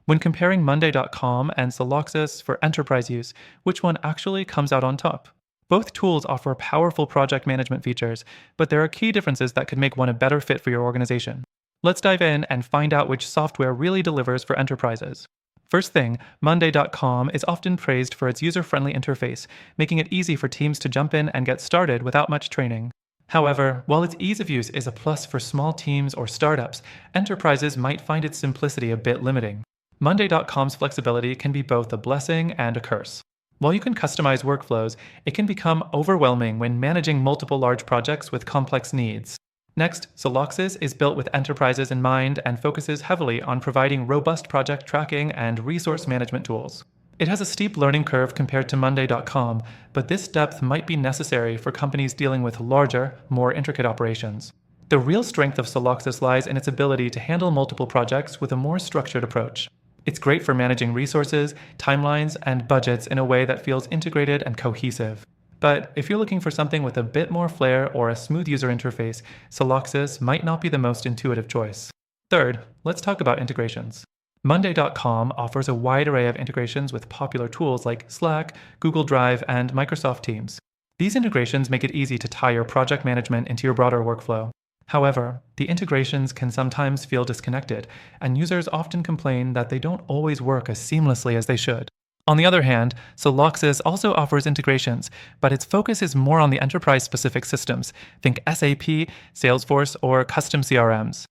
When comparing Monday.com and Celoxis for enterprise use, which one actually comes out on top? Both tools offer powerful project management features, but there are key differences that could make one a better fit for your organization. Let's dive in and find out which software really delivers for enterprises. First thing, Monday.com is often praised for its user-friendly interface, making it easy for teams to jump in and get started without much training. However, while its ease of use is a plus for small teams or startups, enterprises might find its simplicity a bit limiting. Monday.com's flexibility can be both a blessing and a curse. While you can customize workflows, it can become overwhelming when managing multiple large projects with complex needs. Next, Celoxis is built with enterprises in mind and focuses heavily on providing robust project tracking and resource management tools. It has a steep learning curve compared to Monday.com, but this depth might be necessary for companies dealing with larger, more intricate operations. The real strength of Celoxis lies in its ability to handle multiple projects with a more structured approach. It's great for managing resources, timelines, and budgets in a way that feels integrated and cohesive. But if you're looking for something with a bit more flair or a smooth user interface, Celoxis might not be the most intuitive choice. Third, let's talk about integrations. Monday.com offers a wide array of integrations with popular tools like Slack, Google Drive, and Microsoft Teams. These integrations make it easy to tie your project management into your broader workflow. However, the integrations can sometimes feel disconnected, and users often complain that they don't always work as seamlessly as they should. On the other hand, Celoxis also offers integrations, but its focus is more on the enterprise-specific systems. Think SAP, Salesforce, or custom CRMs.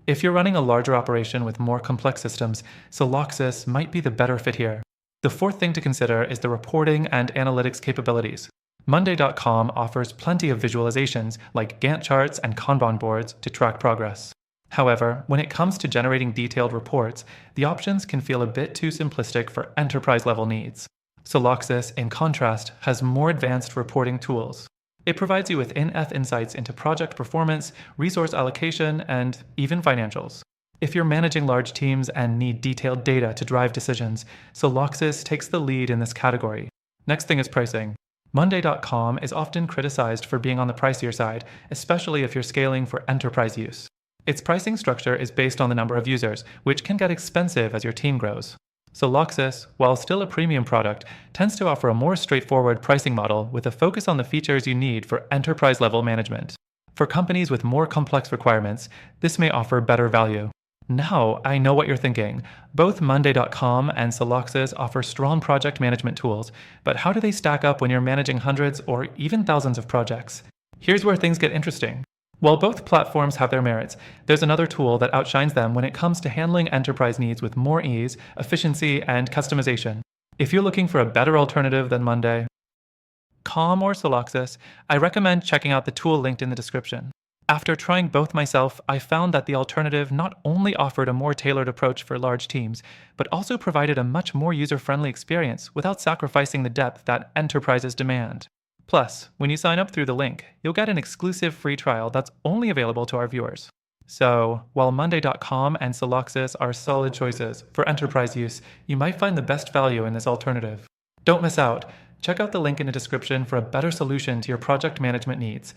If you're running a larger operation with more complex systems, Celoxis might be the better fit here. The fourth thing to consider is the reporting and analytics capabilities. Monday.com offers plenty of visualizations like Gantt charts and Kanban boards to track progress. However, when it comes to generating detailed reports, the options can feel a bit too simplistic for enterprise-level needs. Celoxis, in contrast, has more advanced reporting tools. It provides you with in-depth insights into project performance, resource allocation, and even financials. If you're managing large teams and need detailed data to drive decisions, Celoxis takes the lead in this category. Next thing is pricing. Monday.com is often criticized for being on the pricier side, especially if you're scaling for enterprise use. Its pricing structure is based on the number of users, which can get expensive as your team grows. Celoxis, while still a premium product, tends to offer a more straightforward pricing model with a focus on the features you need for enterprise-level management. For companies with more complex requirements, this may offer better value. Now, I know what you're thinking. Both Monday.com and Celoxis offer strong project management tools, but how do they stack up when you're managing hundreds or even thousands of projects? Here's where things get interesting. While both platforms have their merits, there's another tool that outshines them when it comes to handling enterprise needs with more ease, efficiency, and customization. If you're looking for a better alternative than Monday.com or Celoxis, I recommend checking out the tool linked in the description. After trying both myself, I found that the alternative not only offered a more tailored approach for large teams, but also provided a much more user-friendly experience without sacrificing the depth that enterprises demand. Plus, when you sign up through the link, you'll get an exclusive free trial that's only available to our viewers. So, while Monday.com and Celoxis are solid choices for enterprise use, you might find the best value in this alternative. Don't miss out. Check out the link in the description for a better solution to your project management needs.